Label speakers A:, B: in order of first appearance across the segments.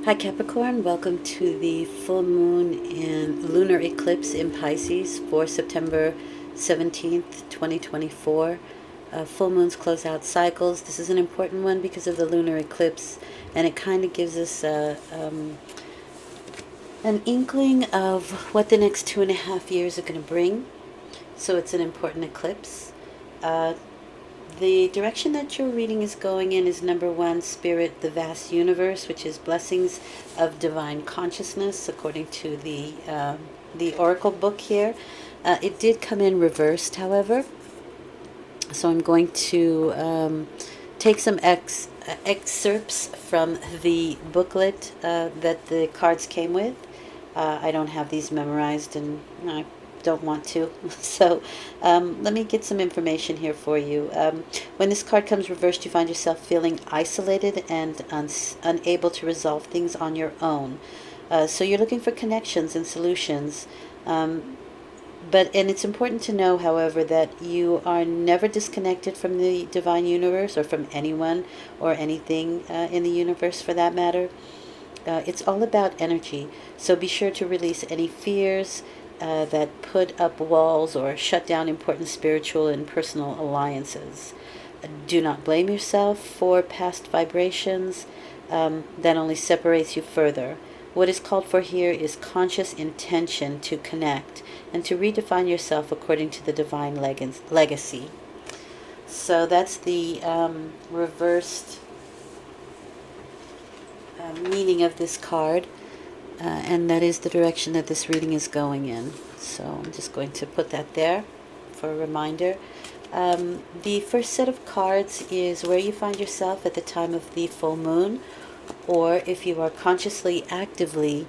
A: Hi Capricorn, welcome to the full moon and lunar eclipse in Pisces for September 17th, 2024. Full moons close out cycles. This is an important one because of the lunar eclipse, and it kind of gives us an inkling of what the next 2.5 years are going to bring. So it's an important eclipse. Uh, the direction that your reading is going in is number one, Spirit, the vast universe, which is blessings of divine consciousness, according to the Oracle book here. It did come in reversed, however. So I'm going to take some excerpts from the booklet that the cards came with. I don't have these memorized, and I don't want to. So let me get some information here for you. When this card comes reversed, you find yourself feeling isolated and unable to resolve things on your own. So you're looking for connections and solutions. And it's important to know, however, that you are never disconnected from the divine universe or from anyone or anything in the universe for that matter. It's all about energy. So be sure to release any fears that put up walls or shut down important spiritual and personal alliances. Do not blame yourself for past vibrations. That only separates you further. What is called for here is conscious intention to connect and to redefine yourself according to the divine legacy. So that's the reversed meaning of this card, and that is the direction that this reading is going in. So I'm just going to put that there for a reminder. The first set of cards is where you find yourself at the time of the full moon, or if you are consciously, actively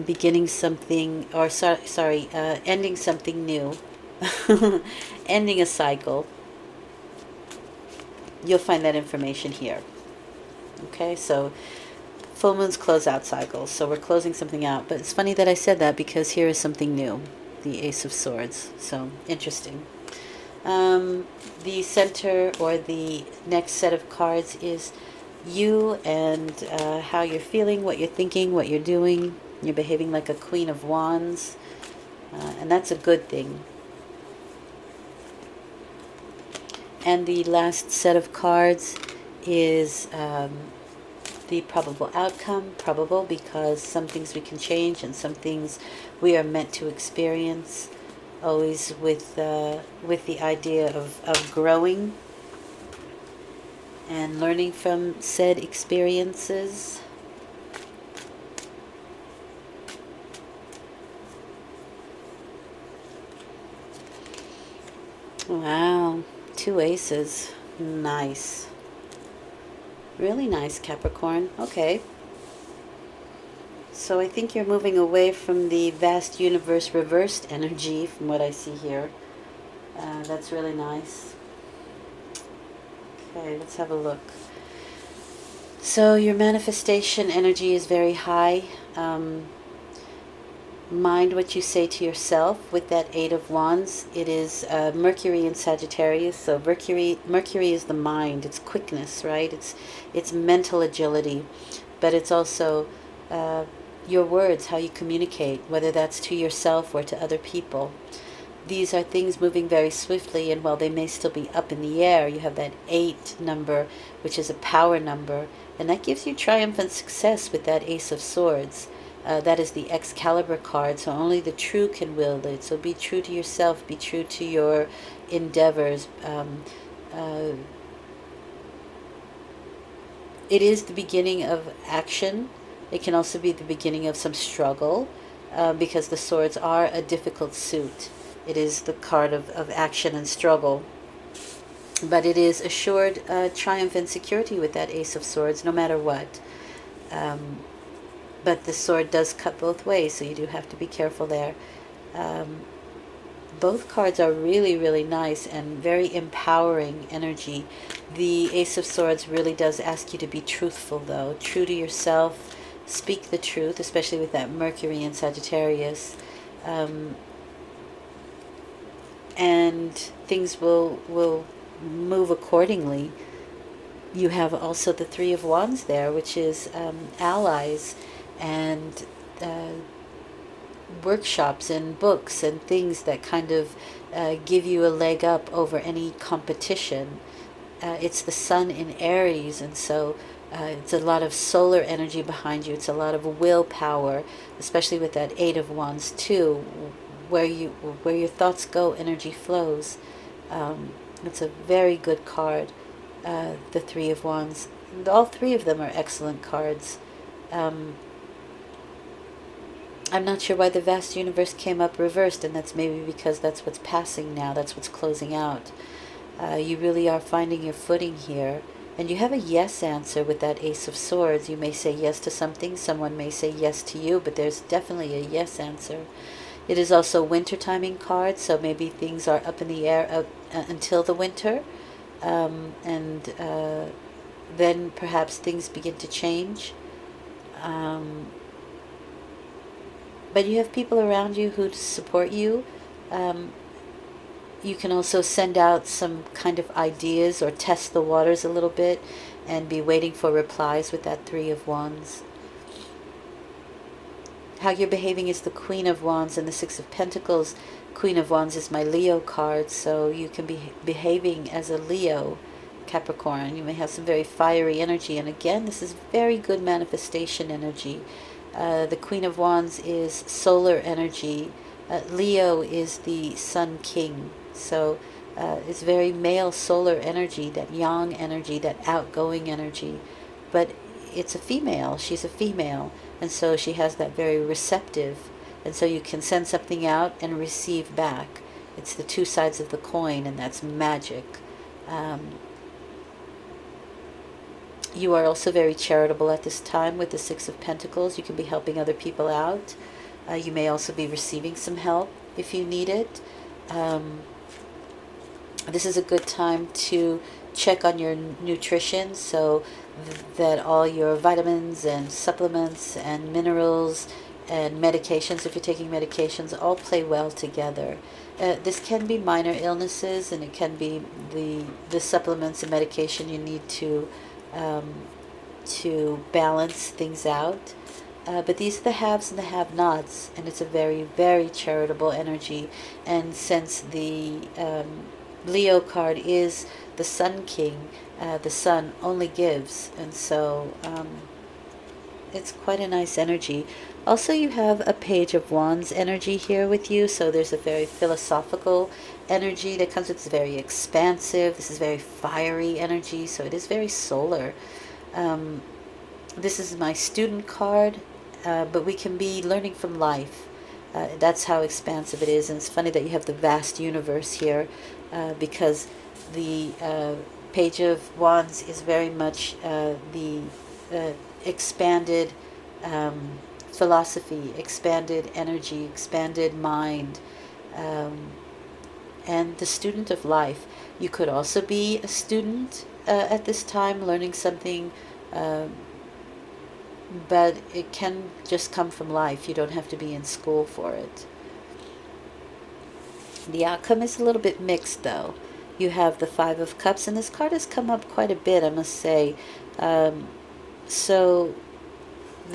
A: beginning something, or ending something new, ending a cycle. You'll find that information here. Okay, so full moons close out cycles, so we're closing something out. But it's funny that I said that because here is something new, the Ace of Swords. So interesting. The center, or the next set of cards, is you and how you're feeling, what you're thinking, what you're doing. You're behaving like a Queen of Wands, and that's a good thing. And the last set of cards is the probable outcome. Probable because some things we can change and some things we are meant to experience, always with the idea of growing and learning from said experiences. Wow, 2 aces. Nice. Really nice, Capricorn. Okay. So I think you're moving away from the vast universe reversed energy from what I see here. That's really nice. Okay, let's have a look. So your manifestation energy is very high. Mind what you say to yourself with that Eight of Wands. It is Mercury in Sagittarius. So Mercury is the mind. It's quickness, right? It's mental agility, but it's also your words, how you communicate, whether that's to yourself or to other people. These are things moving very swiftly, and while they may still be up in the air, you have that 8 number, which is a power number, and that gives you triumphant success with that Ace of Swords. That is the Excalibur card, so only the true can wield it. So be true to yourself, be true to your endeavors. It is the beginning of action. It can also be the beginning of some struggle, because the swords are a difficult suit. It is the card of action and struggle. But it is assured triumph and security with that Ace of Swords, no matter what. But the sword does cut both ways, so you do have to be careful there. Both cards are really, really nice and very empowering energy. The Ace of Swords really does ask you to be truthful, though. True to yourself. Speak the truth, especially with that Mercury in Sagittarius. And things will move accordingly. You have also the Three of Wands there, which is allies and workshops and books and things that kind of give you a leg up over any competition. It's the sun in Aries, and so it's a lot of solar energy behind you. It's a lot of willpower, especially with that Eight of Wands too, where your thoughts go, energy flows. It's a very good card, the Three of Wands. And all three of them are excellent cards. I'm not sure why the vast universe came up reversed, and that's maybe because that's what's passing now, that's what's closing out. You really are finding your footing here. And you have a yes answer with that Ace of Swords. You may say yes to something, someone may say yes to you, but there's definitely a yes answer. It is also winter timing card, so maybe things are up in the air until the winter, and then perhaps things begin to change. But you have people around you who support you. You can also send out some kind of ideas or test the waters a little bit and be waiting for replies with that Three of Wands. How you're behaving is the Queen of Wands and the Six of Pentacles. Queen of Wands is my Leo card, so you can be behaving as a Leo, Capricorn. You may have some very fiery energy, and again, this is very good manifestation energy. The Queen of Wands is solar energy. Leo is the Sun King. So it's very male solar energy, that yang energy, that outgoing energy. But it's a female. She's a female. And so she has that very receptive. And so you can send something out and receive back. It's the two sides of the coin, and that's magic. You are also very charitable at this time with the Six of Pentacles. You can be helping other people out. You may also be receiving some help if you need it. This is a good time to check on your nutrition so that all your vitamins and supplements and minerals and medications, if you're taking medications, all play well together. This can be minor illnesses, and it can be the supplements and medication you need to balance things out. But these are the haves and the have-nots, and it's a very, very charitable energy. And since the Leo card is the Sun King, the sun only gives, and so it's quite a nice energy. Also, you have a Page of Wands energy here with you, so there's a very philosophical energy that comes with. It's very expansive. This is very fiery energy, so it is very solar. This is my student card, but we can be learning from life. That's how expansive it is, and it's funny that you have the vast universe here, because the Page of Wands is very much the expanded philosophy, expanded energy, expanded mind, and the student of life. You could also be a student at this time, learning something, but it can just come from life. You don't have to be in school for it. The outcome is a little bit mixed, though. You have the Five of Cups, and this card has come up quite a bit, I must say. So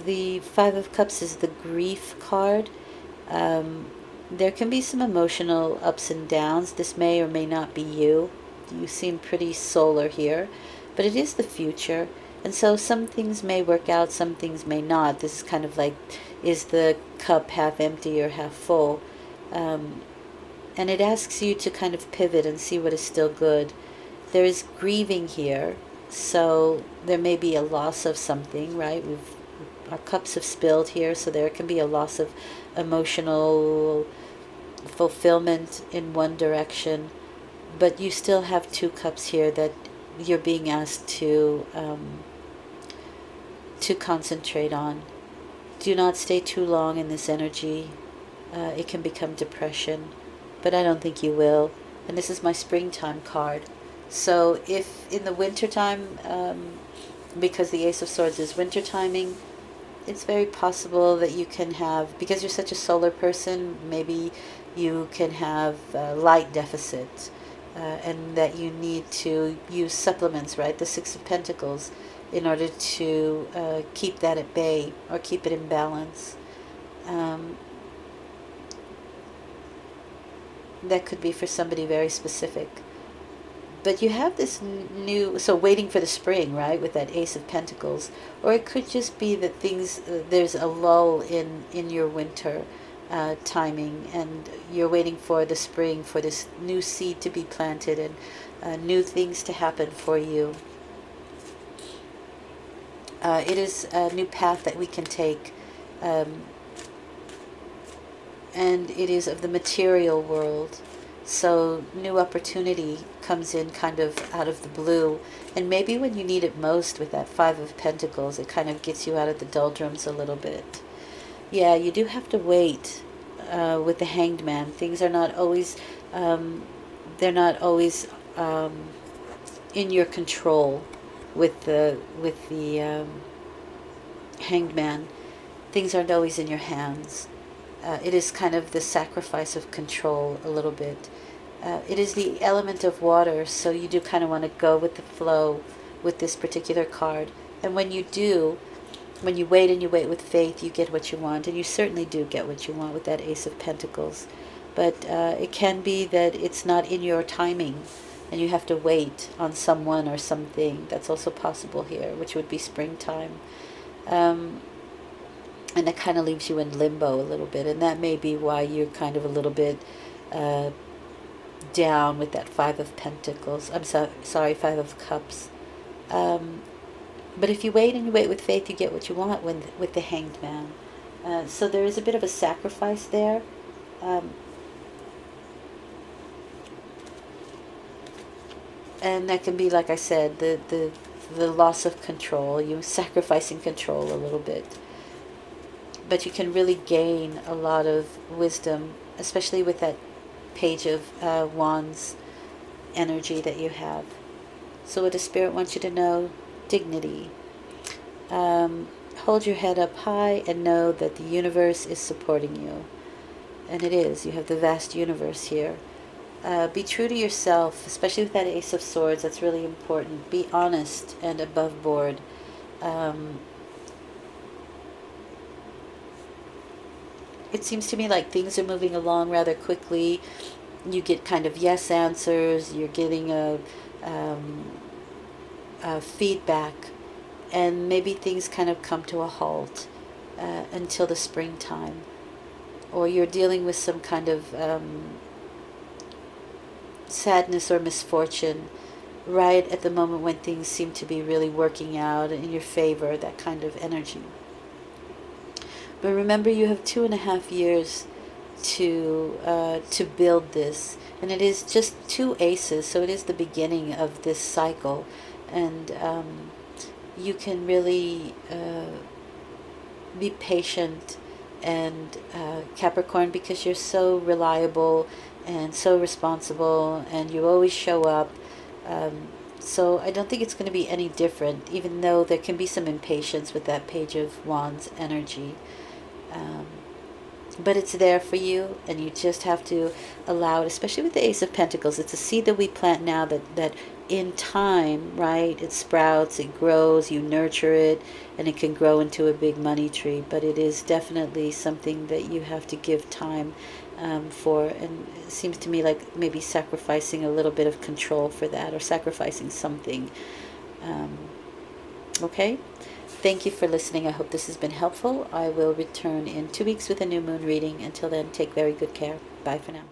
A: the Five of Cups is the grief card. There can be some emotional ups and downs. This may or may not be you. You seem pretty solar here, but it is the future. And so some things may work out, some things may not. This is kind of like, is the cup half empty or half full? And it asks you to kind of pivot and see what is still good. There is grieving here, so there may be a loss of something, right? Our cups have spilled here, so there can be a loss of emotional fulfillment in one direction. But you still have two cups here that you're being asked to concentrate on. Do not stay too long in this energy. It can become depression, but I don't think you will. And this is my springtime card. So if in the wintertime, because the Ace of Swords is winter timing, it's very possible that you can have, because you're such a solar person, maybe you can have light deficit. and that you need to use supplements, right? The Six of Pentacles, in order to keep that at bay or keep it in balance. That could be for somebody very specific. But you have this new, so waiting for the spring, right, with that Ace of Pentacles. Or it could just be that things, there's a lull in your winter timing, and you're waiting for the spring, for this new seed to be planted, and new things to happen for you. It is a new path that we can take, and it is of the material world. So new opportunity comes in kind of out of the blue, and maybe when you need it most with that Five of Pentacles, it kind of gets you out of the doldrums a little bit. Yeah, you do have to wait with the Hanged Man. Things are not always, they're not always in your control with the Hanged Man. Things aren't always in your hands. It is kind of the sacrifice of control a little bit. It is the element of water, so you do kind of want to go with the flow with this particular card. And when you do, when you wait and you wait with faith, you get what you want. And you certainly do get what you want with that Ace of Pentacles. But it can be that it's not in your timing, and you have to wait on someone or something. That's also possible here, which would be springtime. And that kind of leaves you in limbo a little bit. And that may be why you're kind of a little bit down with that Five of Pentacles. I'm sorry, Five of Cups. But if you wait and you wait with faith, you get what you want with the Hanged Man. So there is a bit of a sacrifice there. And that can be, like I said, the loss of control. You're sacrificing control a little bit. But you can really gain a lot of wisdom, especially with that Page of Wands energy that you have. So what does Spirit want you to know? Dignity. Hold your head up high and know that the universe is supporting you. And it is. You have the vast universe here. Be true to yourself, especially with that Ace of Swords. That's really important. Be honest and above board. It seems to me like things are moving along rather quickly. You get kind of yes answers. You're getting a feedback. And maybe things kind of come to a halt until the springtime. Or you're dealing with some kind of sadness or misfortune right at the moment when things seem to be really working out in your favor, that kind of energy. But remember, you have 2.5 years to build this, and it is just 2 aces, so it is the beginning of this cycle, and you can really be patient and Capricorn, because you're so reliable and so responsible, and you always show up. So I don't think it's going to be any different, even though there can be some impatience with that Page of Wands energy. But it's there for you, and you just have to allow it, especially with the Ace of Pentacles. It's a seed that we plant now that in time, right, it sprouts, it grows, you nurture it, and it can grow into a big money tree. But it is definitely something that you have to give time for, and it seems to me like maybe sacrificing a little bit of control for that, or sacrificing something. Okay? Thank you for listening. I hope this has been helpful. I will return in 2 weeks with a new moon reading. Until then, take very good care. Bye for now.